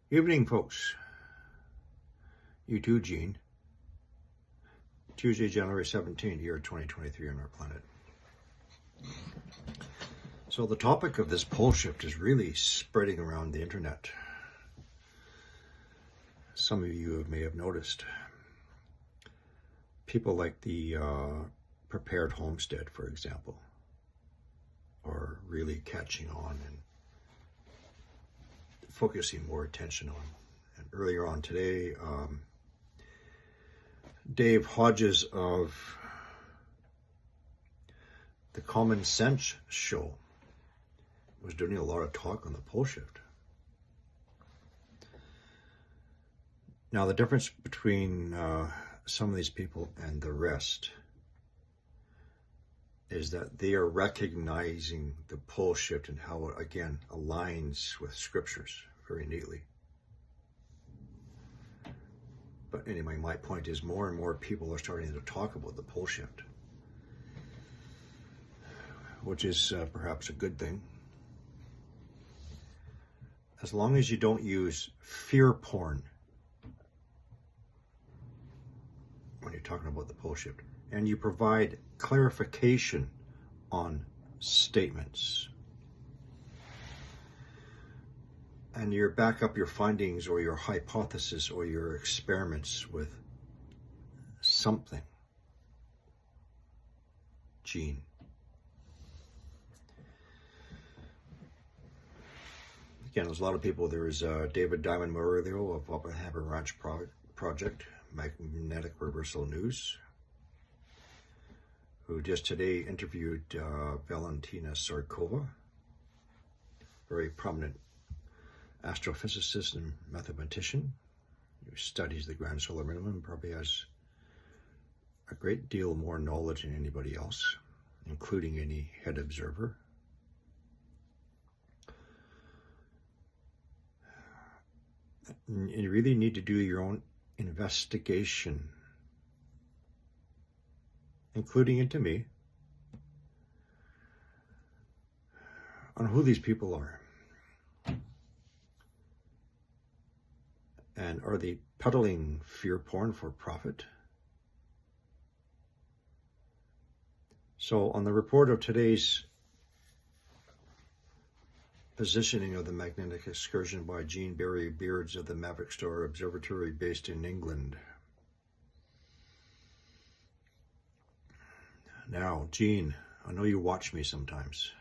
Evening, folks. You too, Gene. Tuesday, January 17th, year 2023 on our planet. So the topic of this pole shift is really spreading around the internet. Some of you may have noticed. People like the Prepared Homestead, for example, are really catching on and focusing more attention on. And earlier on today, Dave Hodges of the Common Sense Show was doing a lot of talk on the pole shift. Now, the difference between some of these people and the rest is that they are recognizing the pole shift and how it, again, aligns with scriptures very neatly. But anyway, my point is more and more people are starting to talk about the pole shift, which is perhaps a good thing. As long as you don't use fear porn when you're talking about the pole shift, and you provide clarification on statements, and you back up your findings or your hypothesis or your experiments with something. Gene. Again, there's a lot of people. There is David Diamond Murillo of Oppenheimer Ranch Project, Magnetic Reversal News, who just today interviewed Valentina Sarkova, very prominent astrophysicist and mathematician who studies the grand solar minimum, probably has a great deal more knowledge than anybody else, including any head observer. You really need to do your own investigation, including into me, on who these people are. And are they peddling fear porn for profit? So on the report of today's positioning of the magnetic excursion by Gene Barry Beards of the Maverick Star Observatory based in England. Now, Gene, I know you watch me sometimes.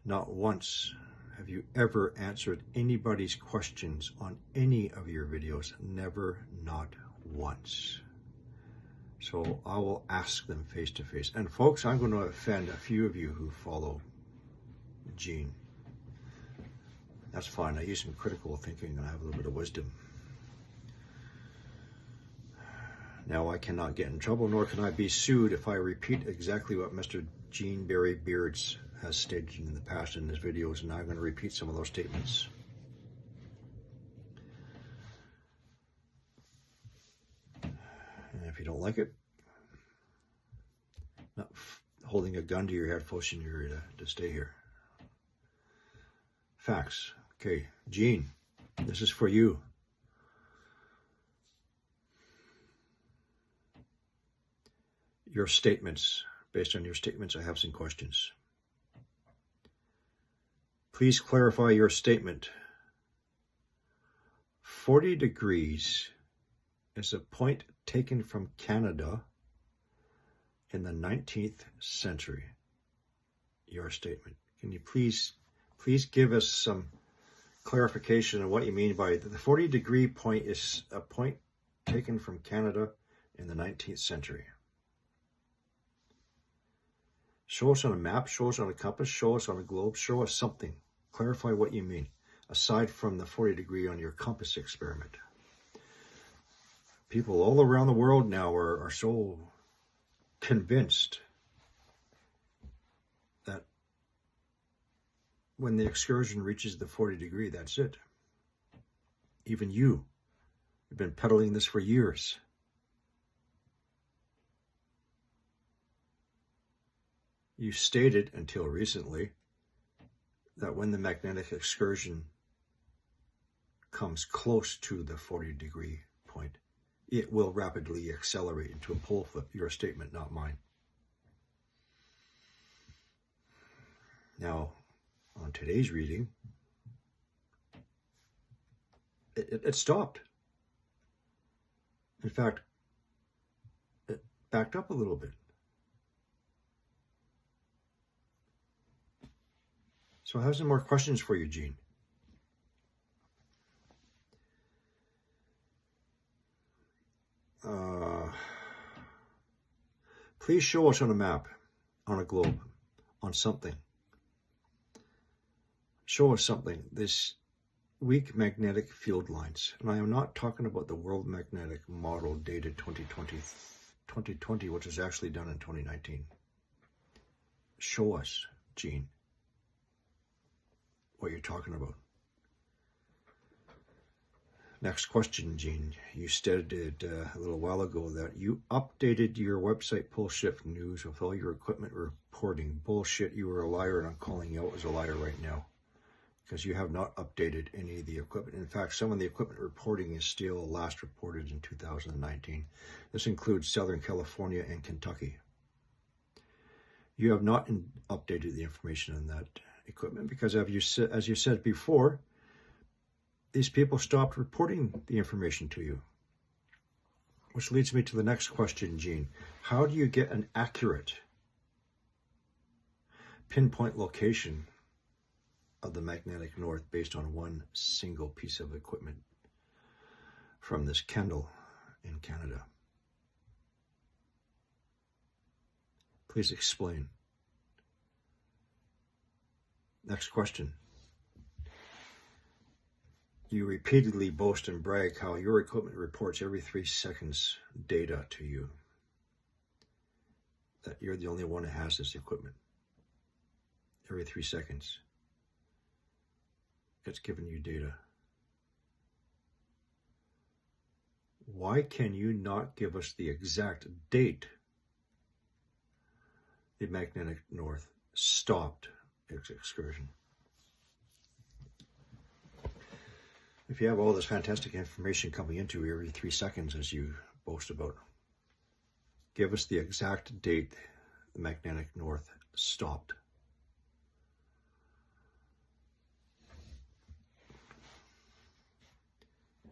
Not once have you ever answered anybody's questions on any of your videos. Never, not once. So I will ask them face to face. And folks, I'm going to offend a few of you who follow Gene. That's fine. I use some critical thinking and I have a little bit of wisdom. Now, I cannot get in trouble, nor can I be sued if I repeat exactly what Mr. Gene Barry Beards has stated in the past in his videos, and I'm going to repeat some of those statements. And if you don't like it, not holding a gun to your head, forcing you to stay here. Facts. Okay, Gene, this is for you. Your statements, based on your statements, I have some questions. Please clarify your statement. 40 degrees is a point taken from Canada in the 19th century. Your statement. Can you please give us some clarification on what you mean by the 40 degree point is a point taken from Canada in the 19th century? Show us on a map, show us on a compass, show us on a globe, show us something. Clarify what you mean, aside from the 40 degree on your compass experiment. People all around the world now are so convinced that when the excursion reaches the 40 degree, that's it. Even you have been peddling this for years. You stated until recently that when the magnetic excursion comes close to the 40-degree point, it will rapidly accelerate into a pole flip. Your statement, not mine. Now, on today's reading, it stopped. In fact, it backed up a little bit. So I have some more questions for you, Gene. Please show us on a map, on a globe, on something. Show us something. This weak magnetic field lines. And I am not talking about the World Magnetic Model dated 2020, which was actually done in 2019. Show us, Gene, what you're talking about. Next question, Gene. You stated a little while ago that you updated your website PoleShift News with all your equipment reporting. Bullshit, you were a liar, and I'm calling you out as a liar right now, because you have not updated any of the equipment. In fact, some of the equipment reporting is still last reported in 2019. This includes Southern California and Kentucky. You have not updated the information on that equipment because, as you said before, these people stopped reporting the information to you. Which leads me to the next question, Gene. How do you get an accurate pinpoint location of the magnetic north based on one single piece of equipment from this Kendall in Canada? Please explain. Next question. You repeatedly boast and brag how your equipment reports every 3 seconds data to you. That you're the only one that has this equipment. Every 3 seconds. It's giving you data. Why can you not give us the exact date the magnetic north stopped its excursion? If you have all this fantastic information coming into you every 3 seconds, as you boast about, give us the exact date the magnetic north stopped.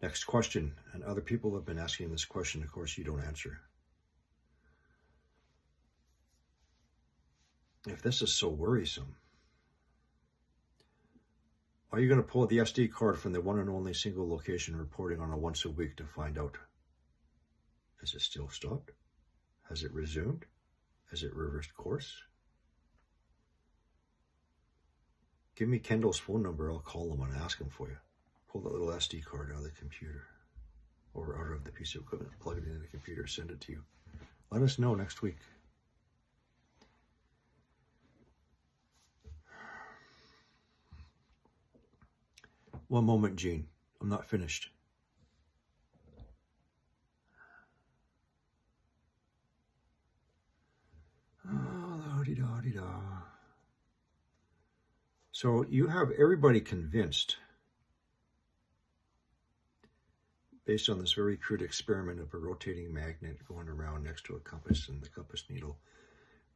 Next question, and other people have been asking this question, of course you don't answer. If this is so worrisome, are you going to pull the SD card from the one and only single location reporting on a once a week to find out? Has it still stopped? Has it resumed? Has it reversed course? Give me Kendall's phone number. I'll call him and ask him for you. Pull that little SD card out of the computer or out of the piece of equipment, plug it into the computer, send it to you. Let us know next week. One moment, Gene. I'm not finished. La-di-da-di-da. So you have everybody convinced, based on this very crude experiment of a rotating magnet going around next to a compass, and the compass needle,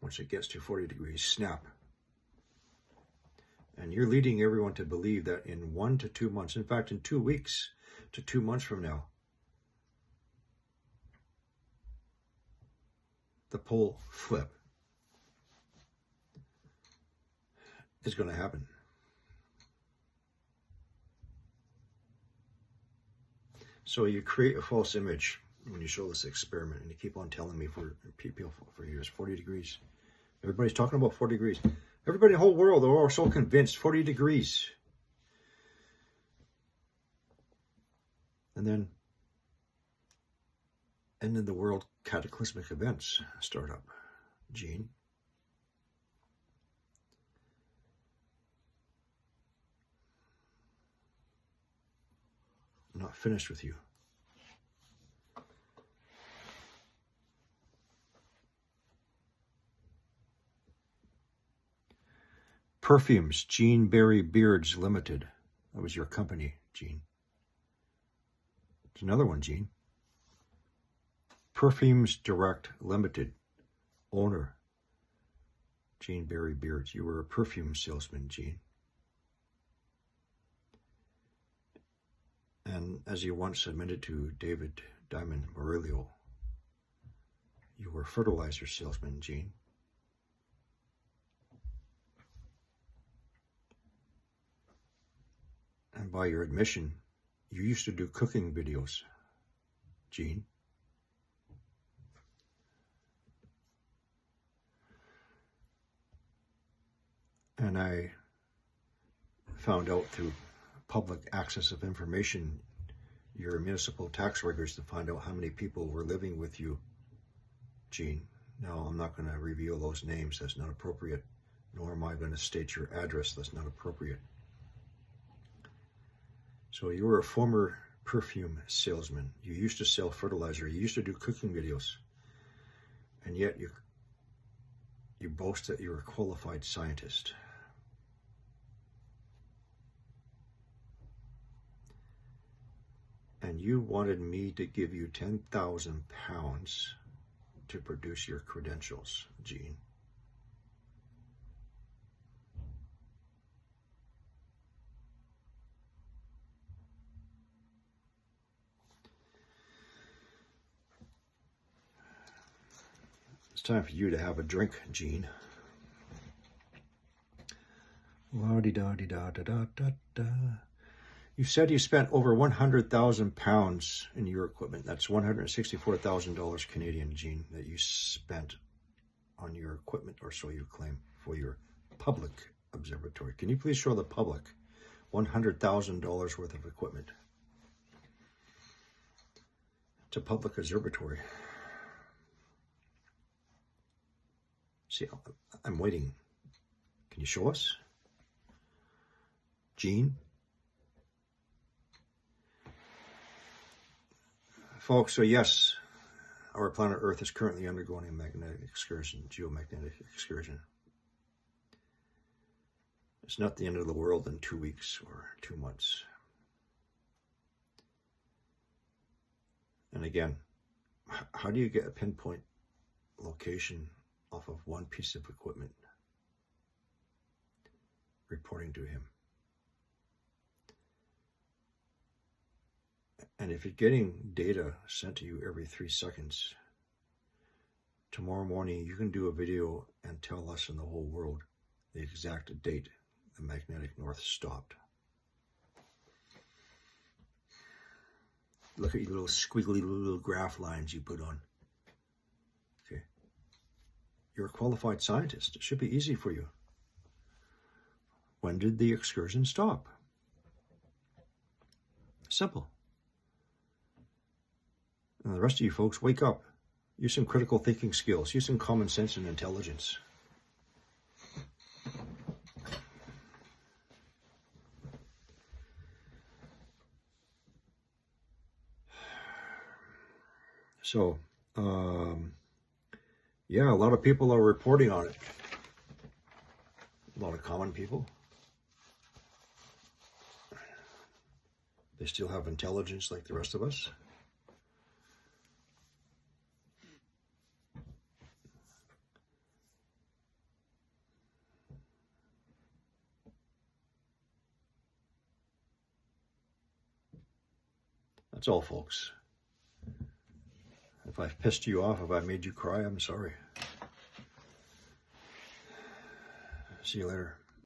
once it gets to 40 degrees, snap. And you're leading everyone to believe that in 1 to 2 months, in fact, in 2 weeks to 2 months from now, the pole flip is going to happen. So you create a false image when you show this experiment, and you keep on telling me for years, 40 degrees. Everybody's talking about 40 degrees. Everybody in the whole world, they're all so convinced, 40 degrees. And then the world cataclysmic events start up. Gene. I'm not finished with you. Perfumes, Gene Berry Beards Limited. That was your company, Gene. There's another one, Gene. Perfumes Direct Limited. Owner, Gene Berry Beards. You were a perfume salesman, Gene. And as you once admitted to David Diamond Murillo, you were a fertilizer salesman, Gene. And by your admission, you used to do cooking videos, Gene. And I found out through public access of information, your municipal tax records, to find out how many people were living with you, Gene. Now, I'm not going to reveal those names. That's not appropriate. Nor am I going to state your address. That's not appropriate. So you were a former perfume salesman. You used to sell fertilizer. You used to do cooking videos. And yet you boast that you're a qualified scientist. And you wanted me to give you 10,000 pounds to produce your credentials, Gene. It's time for you to have a drink, Gene. La-di-da-di-da-da-da-da-da. You said you spent over 100,000 pounds in your equipment. That's $164,000 Canadian, Gene, that you spent on your equipment, or so you claim, for your public observatory. Can you please show the public $100,000 worth of equipment? It's a public observatory. See, I'm waiting. Can you show us? Gene? Folks, so yes, our planet Earth is currently undergoing a magnetic excursion, geomagnetic excursion. It's not the end of the world in 2 weeks or 2 months. And again, how do you get a pinpoint location off of one piece of equipment reporting to him? And if you're getting data sent to you every 3 seconds, tomorrow morning you can do a video and tell us and the whole world the exact date the magnetic north stopped. Look at your little squiggly little graph lines you put on. Okay. You're a qualified scientist. It should be easy for you. When did the excursion stop? Simple. And the rest of you folks, wake up. Use some critical thinking skills. Use some common sense and intelligence. So, yeah, a lot of people are reporting on it. A lot of common people. They still have intelligence like the rest of us. That's all, folks. If I've pissed you off, if I made you cry, I'm sorry. See you later.